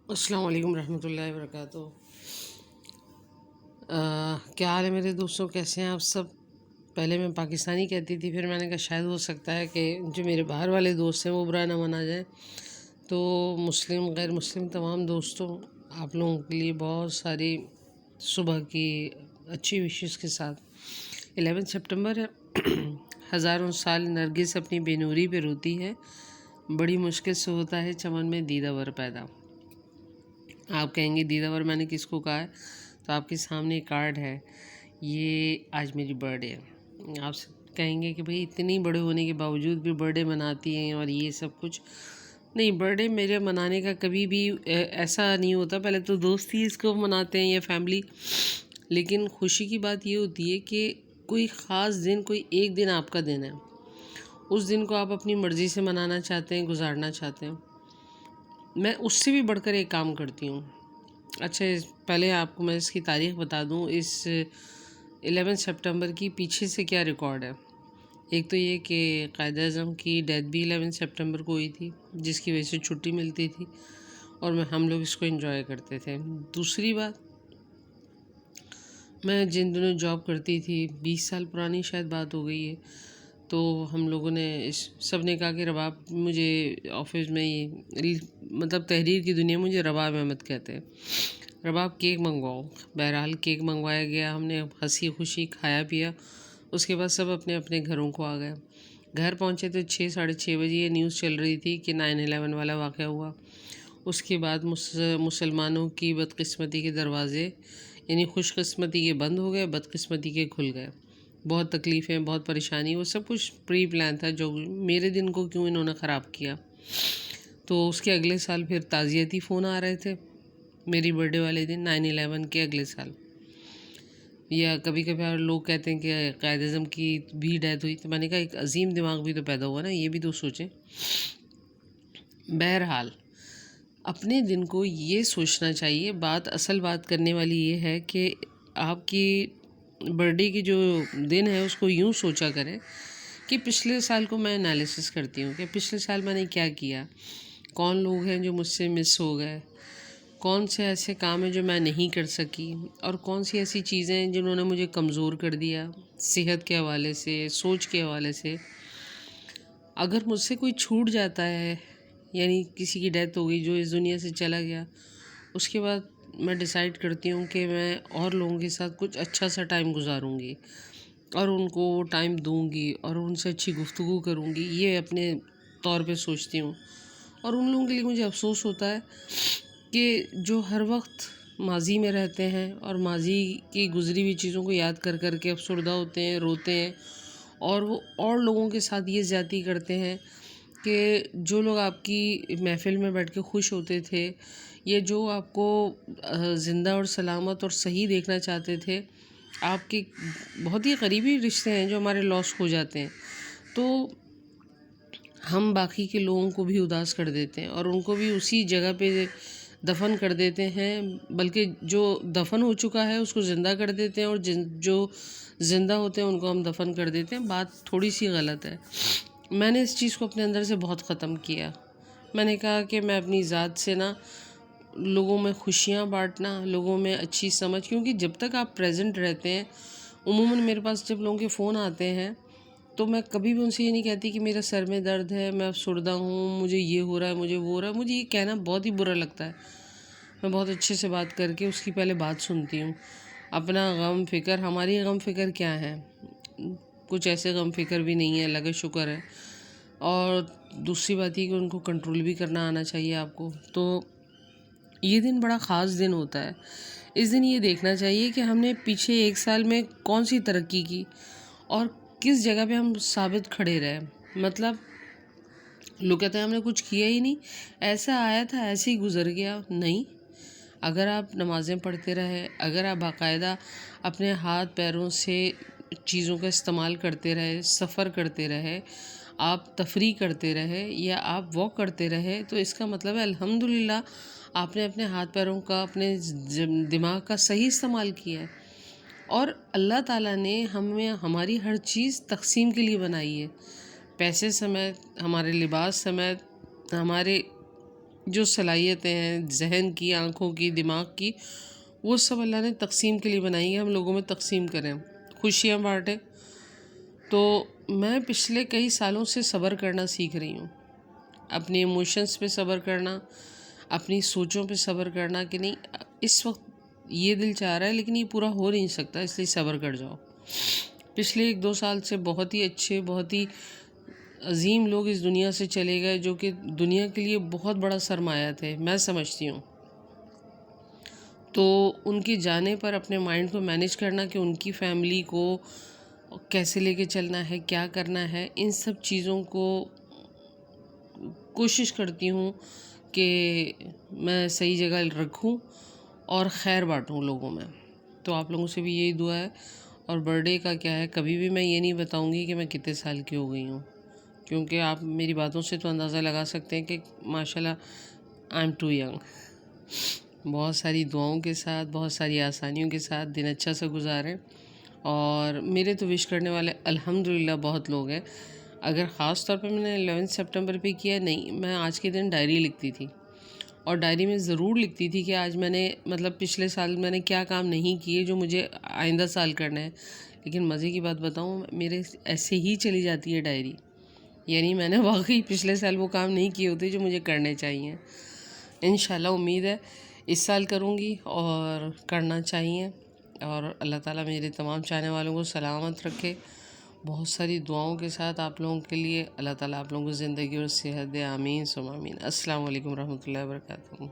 السلام علیکم ورحمۃ اللہ وبرکاتہ۔ کیا حال ہے میرے دوستوں، کیسے ہیں آپ سب؟ پہلے میں پاکستانی کہتی تھی، پھر میں نے کہا شاید ہو سکتا ہے کہ جو میرے باہر والے دوست ہیں وہ برا نہ منا جائیں، تو مسلم غیر مسلم تمام دوستوں، آپ لوگوں کے لیے بہت ساری صبح کی اچھی وشز کے ساتھ 11 سپٹمبر ہے۔ ہزاروں سال نرگس اپنی بے نوری پہ روتی ہے، بڑی مشکل سے ہوتا ہے چمن میں دیدہ ور پیدا۔ آپ کہیں گے دیدہ ور میں نے کس کو کہا ہے؟ تو آپ کے سامنے ایک کارڈ ہے، یہ آج میری برتھ ڈے ہے۔ آپ کہیں گے کہ بھئی اتنی بڑے ہونے کے باوجود بھی برتھ ڈے مناتی ہیں اور یہ سب کچھ۔ نہیں، برتھ ڈے میرے منانے کا کبھی بھی ایسا نہیں ہوتا، پہلے تو دوست ہی اس کو مناتے ہیں یا فیملی، لیکن خوشی کی بات یہ ہوتی ہے کہ کوئی خاص دن، کوئی ایک دن آپ کا دن ہے، اس دن کو آپ اپنی مرضی سے منانا چاہتے ہیں، گزارنا چاہتے ہیں۔ میں اس سے بھی بڑھ کر ایک کام کرتی ہوں۔ اچھا، پہلے آپ کو میں اس کی تاریخ بتا دوں، اس 11 سپٹمبر کی پیچھے سے کیا ریکارڈ ہے۔ ایک تو یہ کہ قائد اعظم کی ڈیتھ بھی 11 سپٹمبر کو ہوئی تھی، جس کی وجہ سے چھٹی ملتی تھی اور ہم لوگ اس کو انجوائے کرتے تھے۔ دوسری بات، میں جن دنوں جاب کرتی تھی، 20 سال پرانی شاید بات ہو گئی ہے، تو ہم لوگوں نے سب نے کہا کہ رباب، مجھے آفس میں مطلب تحریر کی دنیا مجھے رباب احمد کہتے ہیں، رباب کیک منگواؤ۔ بہرحال کیک منگوایا گیا، ہم نے ہنسی خوشی کھایا پیا، اس کے بعد سب اپنے اپنے گھروں کو آ گئے۔ گھر پہنچے تو 6 ساڑھے 6 بجے یہ نیوز چل رہی تھی کہ 9/11 والا واقعہ ہوا۔ اس کے بعد مسلمانوں کی بدقسمتی کے دروازے، یعنی خوش قسمتی کے بند ہو گئے، بدقسمتی کے کھل گئے۔ بہت تکلیفیں، بہت پریشانی، وہ سب کچھ پری پلان تھا، جو میرے دن کو کیوں انہوں نے خراب کیا۔ تو اس کے اگلے سال پھر تعزیتی فون آ رہے تھے میری برتھ ڈے والے دن، 9/11 کے اگلے سال۔ یا کبھی کبھی لوگ کہتے ہیں کہ قائد اعظم کی بھی ڈیتھ ہوئی، تو میں نے کہا ایک عظیم دماغ بھی تو پیدا ہوا نا، یہ بھی تو سوچیں۔ بہرحال اپنے دن کو یہ سوچنا چاہیے، اصل بات کرنے والی یہ ہے کہ آپ کی برتھ ڈے کی جو دن ہے اس کو یوں سوچا کریں کہ پچھلے سال کو میں انالیسس کرتی ہوں کہ پچھلے سال میں نے کیا کیا، کون لوگ ہیں جو مجھ سے مس ہو گئے، کون سے ایسے کام ہیں جو میں نہیں کر سکی، اور کون سی ایسی چیزیں ہیں جنہوں نے مجھے کمزور کر دیا، صحت کے حوالے سے، سوچ کے حوالے سے۔ اگر مجھ سے کوئی چھوٹ جاتا ہے، یعنی کسی کی ڈیتھ ہو گئی جو اس دنیا سے چلا گیا، اس کے بعد میں ڈیسائیڈ کرتی ہوں کہ میں اور لوگوں کے ساتھ کچھ اچھا سا ٹائم گزاروں گی اور ان کو وہ ٹائم دوں گی اور ان سے اچھی گفتگو کروں گی، یہ اپنے طور پہ سوچتی ہوں۔ اور ان لوگوں کے لیے مجھے افسوس ہوتا ہے کہ جو ہر وقت ماضی میں رہتے ہیں اور ماضی کی گزری ہوئی چیزوں کو یاد کر کر کے افسردہ ہوتے ہیں، روتے ہیں، اور وہ اور لوگوں کے ساتھ یہ زیادتی کرتے ہیں کہ جو لوگ آپ کی محفل میں بیٹھ کے خوش ہوتے تھے، یہ جو آپ کو زندہ اور سلامت اور صحیح دیکھنا چاہتے تھے، آپ کے بہت ہی قریبی رشتے ہیں جو ہمارے لاس ہو جاتے ہیں، تو ہم باقی کے لوگوں کو بھی اداس کر دیتے ہیں اور ان کو بھی اسی جگہ پہ دفن کر دیتے ہیں، بلکہ جو دفن ہو چکا ہے اس کو زندہ کر دیتے ہیں، اور جو زندہ ہوتے ہیں ان کو ہم دفن کر دیتے ہیں۔ بات تھوڑی سی غلط ہے۔ میں نے اس چیز کو اپنے اندر سے بہت ختم کیا۔ میں نے کہا کہ میں اپنی ذات سے نا لوگوں میں خوشیاں بانٹنا، لوگوں میں اچھی سمجھ، کیونکہ جب تک آپ پریزنٹ رہتے ہیں، عموماً میرے پاس جب لوگوں کے فون آتے ہیں تو میں کبھی بھی ان سے یہ نہیں کہتی کہ میرا سر میں درد ہے، میں افسردہ ہوں، مجھے یہ ہو رہا ہے، مجھے وہ ہو رہا ہے۔ مجھے یہ کہنا بہت ہی برا لگتا ہے۔ میں بہت اچھے سے بات کر کے اس کی پہلے بات سنتی ہوں۔ اپنا غم فکر، ہماری غم فکر کیا ہے؟ کچھ ایسے غم فکر بھی نہیں ہے، اللہ کا شکر ہے۔ اور دوسری بات یہ کہ ان کو کنٹرول بھی کرنا آنا چاہیے آپ کو۔ تو یہ دن بڑا خاص دن ہوتا ہے۔ اس دن یہ دیکھنا چاہیے کہ ہم نے پیچھے ایک سال میں کون سی ترقی کی اور کس جگہ پہ ہم ثابت کھڑے رہے۔ مطلب لوگ کہتے ہیں ہم نے کچھ کیا ہی نہیں، ایسا آیا تھا ایسے ہی گزر گیا۔ نہیں، اگر آپ نمازیں پڑھتے رہے، اگر آپ باقاعدہ اپنے ہاتھ پیروں سے چیزوں کا استعمال کرتے رہے، سفر کرتے رہے، آپ تفریح کرتے رہے یا آپ واک کرتے رہے، تو اس کا مطلب ہے الحمدللہ آپ نے اپنے ہاتھ پیروں کا، اپنے دماغ کا صحیح استعمال کیا ہے۔ اور اللہ تعالیٰ نے ہمیں ہماری ہر چیز تقسیم کے لیے بنائی ہے، پیسے سمیت، ہمارے لباس سمیت، ہمارے جو صلاحیتیں ہیں ذہن کی، آنکھوں کی، دماغ کی، وہ سب اللہ نے تقسیم کے لیے بنائی ہے، ہم لوگوں میں تقسیم کریں، خوشیاں بانٹیں۔ تو میں پچھلے کئی سالوں سے صبر کرنا سیکھ رہی ہوں، اپنے ایموشنز پہ صبر کرنا، اپنی سوچوں پہ صبر کرنا کہ نہیں اس وقت یہ دل چاہ رہا ہے لیکن یہ پورا ہو نہیں سکتا، اس لیے صبر کر جاؤ۔ پچھلے 1-2 سال سے بہت ہی اچھے، بہت ہی عظیم لوگ اس دنیا سے چلے گئے جو کہ دنیا کے لیے بہت بڑا سرمایہ تھے، میں سمجھتی ہوں۔ تو ان کے جانے پر اپنے مائنڈ کو مینیج کرنا کہ ان کی فیملی کو کیسے لے کے چلنا ہے، کیا کرنا ہے، ان سب چیزوں کو کوشش کرتی ہوں کہ میں صحیح جگہ رکھوں اور خیر بانٹوں لوگوں میں۔ تو آپ لوگوں سے بھی یہی دعا ہے۔ اور برتھ ڈے کا کیا ہے، کبھی بھی میں یہ نہیں بتاؤں گی کہ میں کتنے سال کی ہو گئی ہوں، کیونکہ آپ میری باتوں سے تو اندازہ لگا سکتے ہیں کہ ماشاءاللہ آئی ایم ٹو ینگ۔ بہت ساری دعاؤں کے ساتھ، بہت ساری آسانیوں کے ساتھ دن اچھا سے گزاریں۔ اور میرے تو وش کرنے والے الحمدللہ بہت لوگ ہیں۔ اگر خاص طور پہ میں نے 11 سپٹمبر پہ کیا، نہیں، میں آج کے دن ڈائری لکھتی تھی، اور ڈائری میں ضرور لکھتی تھی کہ آج میں نے پچھلے سال میں نے کیا کام نہیں کیے جو مجھے آئندہ سال کرنا ہے۔ لیکن مزے کی بات بتاؤں، میرے ایسے ہی چلی جاتی ہے ڈائری، یعنی میں نے واقعی پچھلے سال وہ کام نہیں کیے ہوتے جو مجھے کرنے چاہیے۔ انشاءاللہ امید ہے اس سال کروں گی اور کرنا چاہیے، اور اللہ تعالیٰ میرے تمام چاہنے والوں کو سلامت رکھے۔ بہت ساری دعاؤں کے ساتھ آپ لوگوں کے لیے اللہ تعالیٰ آپ لوگوں کو زندگی اور صحت دے، آمین ثم آمین۔ السلام علیکم ورحمۃ اللہ وبرکاتہ۔